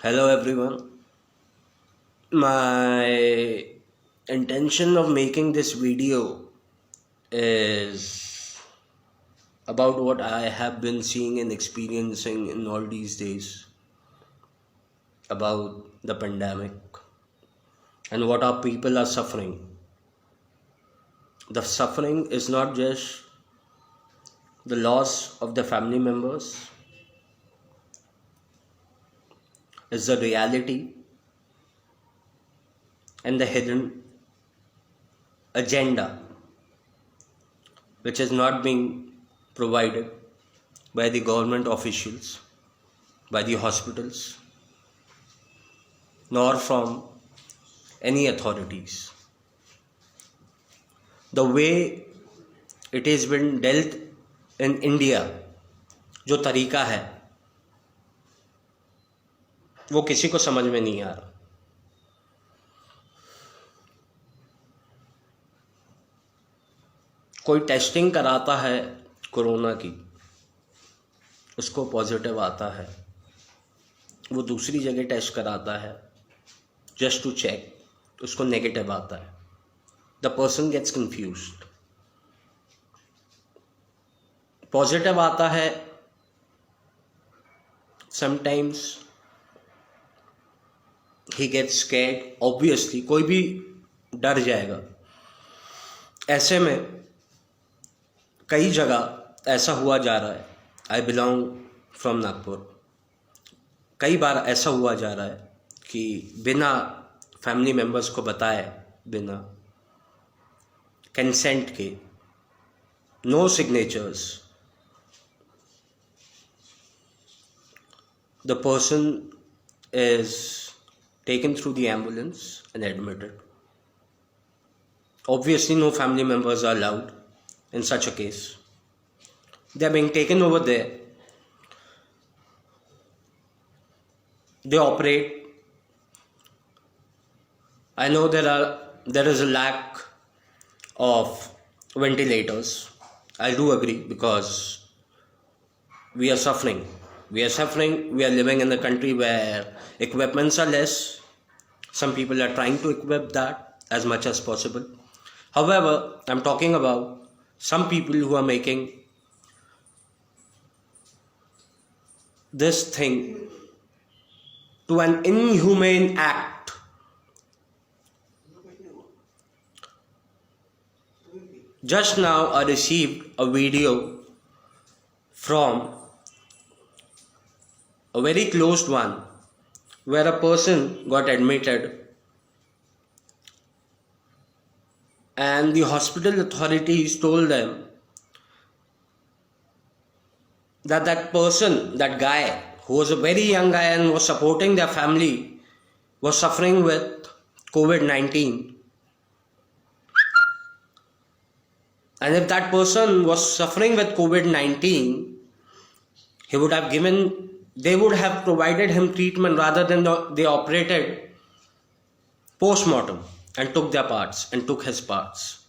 Hello everyone. My intention of making this video is about what I have been seeing and experiencing in all these days about the pandemic and what our people are suffering. The suffering is not just the loss of the family members, it's the reality and the hidden agenda which is not being provided by the government officials, by the hospitals, nor from any authorities. The way it has been dealt in India, जो तरीका है वो किसी को समझ में नहीं आ रहा. कोई टेस्टिंग कराता है कोरोना की, उसको पॉजिटिव आता है, वो दूसरी जगह टेस्ट कराता है जस्ट टू चेक, उसको नेगेटिव आता है. The person gets confused. Positive आता है, sometimes he gets scared. Obviously कोई भी डर जाएगा. ऐसे में कई जगह ऐसा हुआ जा रहा है. I belong from Nagpur. कई बार ऐसा हुआ जा रहा है कि बिना फैमिली मेम्बर्स को बताए, बिना कंसेंट के, no signatures, the person is taken through the ambulance and admitted. Obviously, no family members are allowed in such a case. They are being taken over there. They operate. I know there is a lack of ventilators. I do agree, because we are suffering. We are living in a country where equipments are less. Some people are trying to equip that as much as possible. However, I'm talking about some people who are making this thing to an inhumane act. Just now I received a video from a very closed one, where a person got admitted and the hospital authorities told them that that person, that guy, who was a very young guy and was supporting their family, was suffering with COVID-19. And if that person was suffering with COVID-19, they would have provided him treatment rather than they operated post-mortem and took their parts and took his parts.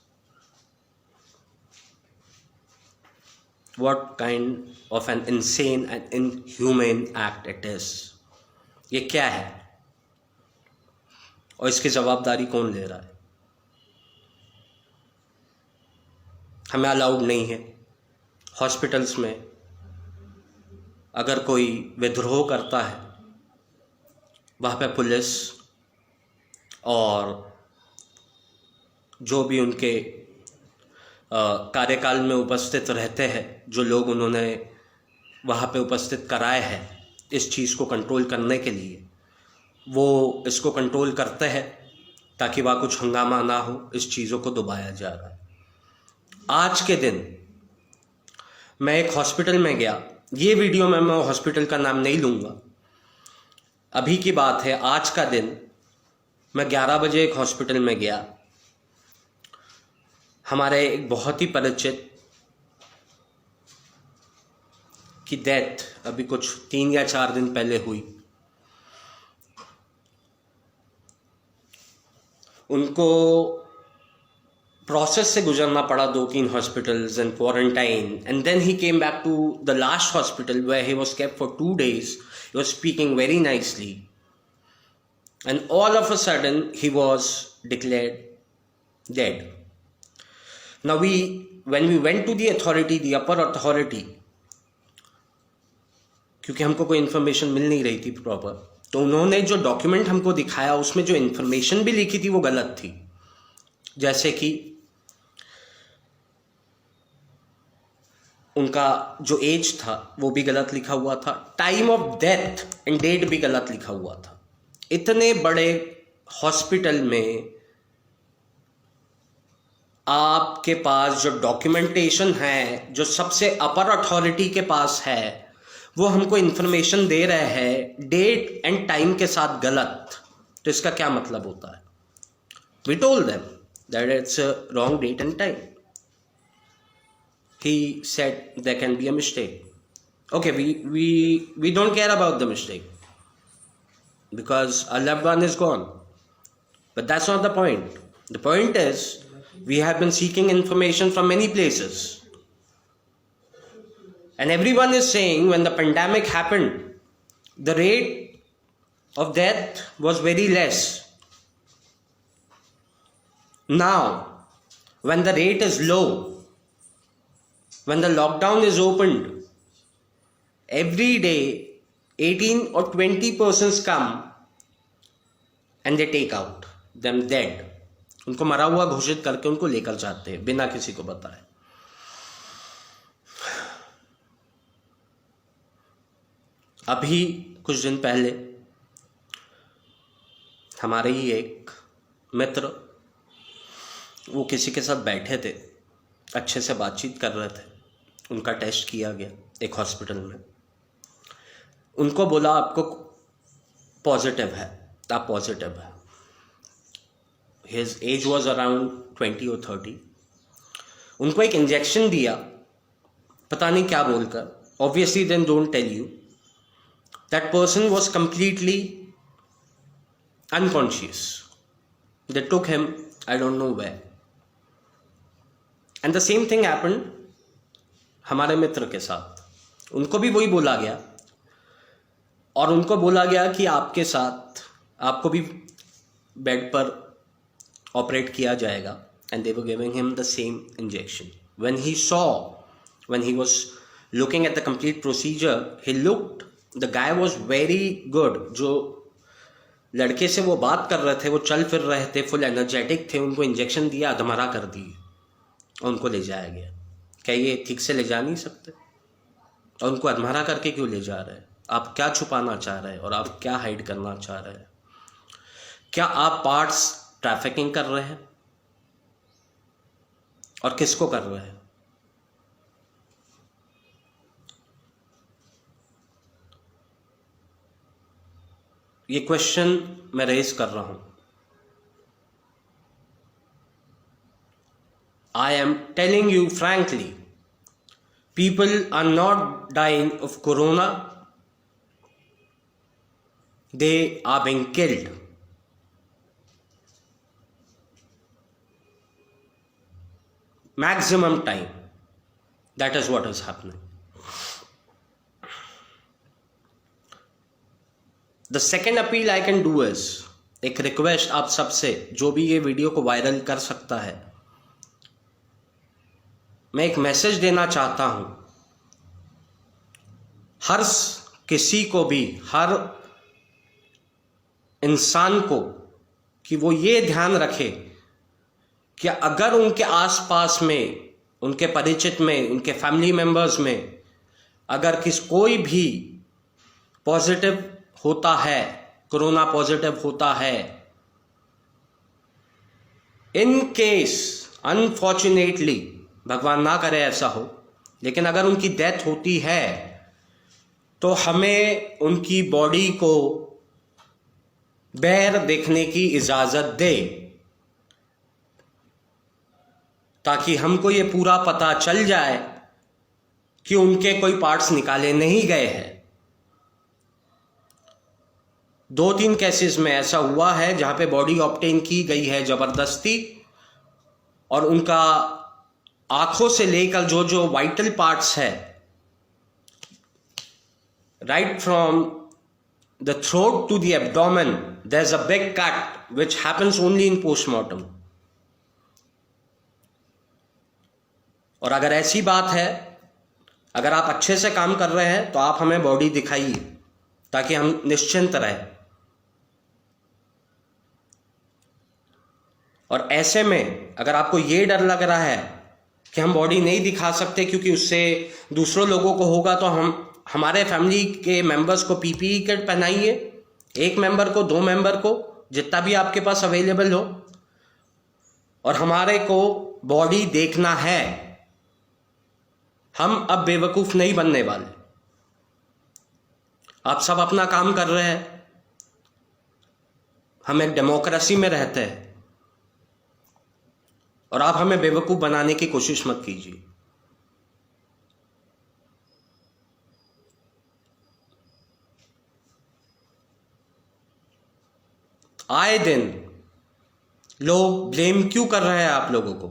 What kind of an insane and inhumane act it is. ये क्या है और इसकी जवाबदारी कौन ले रहा है? हमें अलाउड नहीं है हॉस्पिटल्स में. अगर कोई विद्रोह करता है, वहाँ पे पुलिस और जो भी उनके कार्यकाल में उपस्थित रहते हैं, जो लोग उन्होंने वहाँ पे उपस्थित कराए हैं इस चीज़ को कंट्रोल करने के लिए, वो इसको कंट्रोल करते हैं ताकि वहाँ कुछ हंगामा ना हो. इस चीज़ों को दबाया जा रहा है. आज के दिन मैं एक हॉस्पिटल में गया. ये वीडियो में मैं हॉस्पिटल का नाम नहीं लूँगा. अभी की बात है, आज का दिन. मैं 11 बजे एक हॉस्पिटल में गया. हमारे एक बहुत ही परिचित की डेथ अभी कुछ 3 या 4 दिन पहले हुई. उनको प्रोसेस से गुजरना पड़ा 2-3 hospitals and quarantine, and then he came back to the last hospital where he was kept for 2 days. He was speaking very nicely. and all of a sudden he was declared dead. Now when we went to the authority, the upper authority, क्योंकि हमको कोई information मिल नहीं रही थी proper, तो उन्होंने जो document हमको दिखाया उसमें जो इन्फॉर्मेशन भी लिखी थी वो गलत थी. जैसे कि उनका जो एज था वो भी गलत लिखा हुआ था, time of death and date भी गलत लिखा हुआ था. इतने बड़े हॉस्पिटल में आपके पास जो डॉक्यूमेंटेशन है, जो सबसे अपर अथॉरिटी के पास है, वो हमको इन्फॉर्मेशन दे रहे हैं डेट एंड टाइम के साथ गलत. तो इसका क्या मतलब होता है? We told them that it's wrong date and time. He said there can be a mistake. Okay, we don't care about the mistake because our loved one is gone. But that's not the point. The point is we have been seeking information from many places. And everyone is saying when the pandemic happened, the rate of death was very less. Now, when the rate is low, when the lockdown is opened, every day 18 or 20 persons come and they take out them dead. उनको मरा हुआ घोषित करके उनको लेकर जाते हैं बिना किसी को बताए. अभी कुछ दिन पहले हमारे ही एक मित्र, वो किसी के साथ बैठे थे, अच्छे से बातचीत कर रहे थे. उनका टेस्ट किया गया एक हॉस्पिटल में. उनको बोला आपको पॉजिटिव है, आप पॉजिटिव है. His age was around 20 or 30. उनको एक इंजेक्शन दिया, पता नहीं क्या बोलकर. Obviously then don't tell you. That person was completely unconscious. They took him, I don't know where. And the same thing happened हमारे मित्र के साथ. उनको भी वही बोला गया और उनको बोला गया कि आपके साथ आपको भी बेड पर ऑपरेट किया जाएगा. And they were giving him the same injection. When he was looking at the complete procedure, he looked, the guy was very good. जो लड़के से वो बात कर रहे थे, वो चल फिर रहे थे, फुल एनर्जेटिक थे. उनको इंजेक्शन दिया, अधमरा कर दिए और उनको ले जाया गया. क्या ये ठीक से ले जा नहीं सकते? और उनको अधमरा करके क्यों ले जा रहे हैं? आप क्या छुपाना चाह रहे हैं और आप क्या हाइड करना चाह रहे हैं? क्या आप पार्ट्स ट्रैफिकिंग कर रहे हैं? और किसको कर रहे हैं? ये क्वेश्चन मैं रेज कर रहा हूं. I am telling you frankly, people are not dying of corona, they are being killed. Maximum time. That is what is happening. The second appeal I can do is, एक request आप सबसे, जो भी ये video को viral कर सकता है, मैं एक मैसेज देना चाहता हूं हर किसी को भी, हर इंसान को, कि वो ये ध्यान रखे कि अगर उनके आसपास में, उनके परिचित में, उनके फैमिली मेंबर्स में अगर कोई भी पॉजिटिव होता है, कोरोना पॉजिटिव होता है, इन केस अनफॉर्चुनेटली, भगवान ना करे ऐसा हो, लेकिन अगर उनकी डेथ होती है तो हमें उनकी बॉडी को बैर देखने की इजाजत दे, ताकि हमको ये पूरा पता चल जाए कि उनके कोई पार्ट्स निकाले नहीं गए हैं. 2-3 केसेस में ऐसा हुआ है जहां पे बॉडी ऑब्टेन की गई है जबरदस्ती, और उनका आंखों से लेकर जो जो वाइटल पार्ट्स है, right from the throat to the abdomen, there's a big cut which happens only in postmortem. और अगर ऐसी बात है, अगर आप अच्छे से काम कर रहे हैं तो आप हमें बॉडी दिखाइए ताकि हम निश्चिंत रहें। और ऐसे में अगर आपको ये डर लग रहा है कि हम बॉडी नहीं दिखा सकते क्योंकि उससे दूसरों लोगों को होगा, तो हमारे फैमिली के मेंबर्स को पीपीई किट पहनाइए, एक मेंबर को, 2 मेंबर को, जितना भी आपके पास अवेलेबल हो। और हमारे को बॉडी देखना है, हम अब बेवकूफ नहीं बनने वाले। आप सब अपना काम कर रहे हैं, हम एक डेमोक्रेसी में रहते हैं, और आप हमें बेवकूफ बनाने की कोशिश मत कीजिए। आए दिन लोग ब्लेम क्यों कर रहे हैं आप लोगों को?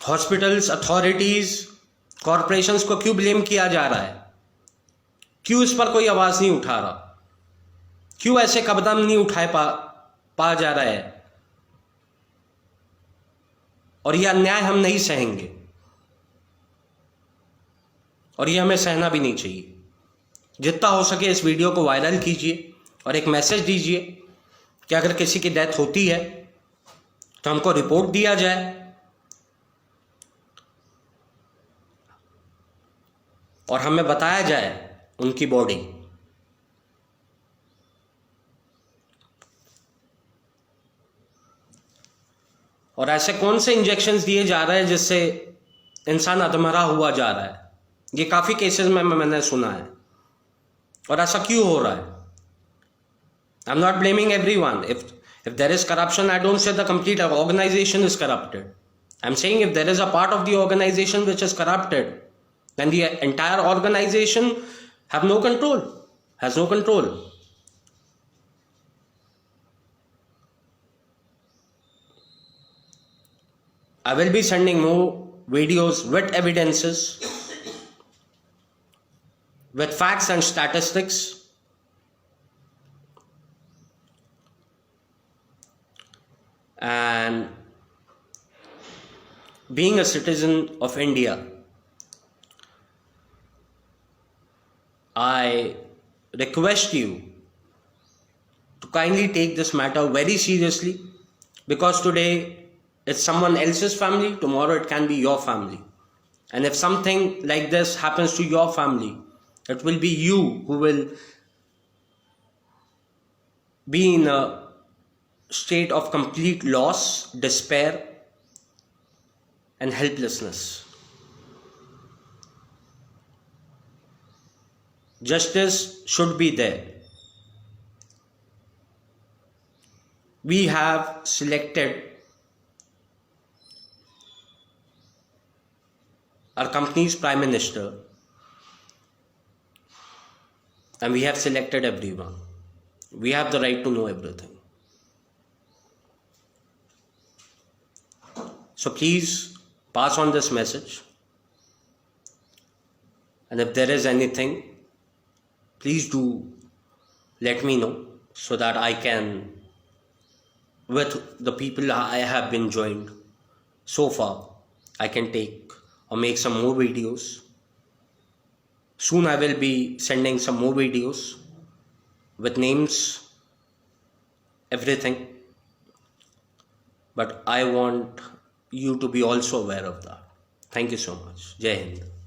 हॉस्पिटल्स, अथॉरिटीज, कॉरपोरेशंस को क्यों ब्लेम किया जा रहा है? क्यों इस पर कोई आवाज नहीं उठा रहा? क्यों ऐसे कदम नहीं उठाए पा जा रहा है? और यह अन्याय हम नहीं सहेंगे, और यह हमें सहना भी नहीं चाहिए। जितना हो सके इस वीडियो को वायरल कीजिए और एक मैसेज दीजिए कि अगर किसी की डेथ होती है तो हमको रिपोर्ट दिया जाए, और हमें बताया जाए उनकी बॉडी। और ऐसे कौन से इंजेक्शंस दिए जा रहे हैं जिससे इंसान अधमरा हुआ जा रहा है? ये काफ़ी केसेस में मैंने सुना है। और ऐसा क्यों हो रहा है? I am not blaming everyone. If there is corruption, I don't say the complete organization is corrupted. I'm saying if there is a part of the organization which is corrupted, then the entire organization has no control. I will be sending more videos with evidences, with facts and statistics. And being a citizen of India, I request you to kindly take this matter very seriously, because today it's someone else's family, tomorrow it can be your family. And if something like this happens to your family, it will be you who will be in a state of complete loss, despair, and helplessness. Justice should be there. We have selected our company's Prime Minister, and we have selected everyone. We have the right to know everything. So please pass on this message, and if there is anything, please do let me know so that I can, with the people I have been joined so far, I can take or make some more videos. Soon I will be sending some more videos with names, everything, but I want you to be also aware of that. Thank you so much. Jai Hind.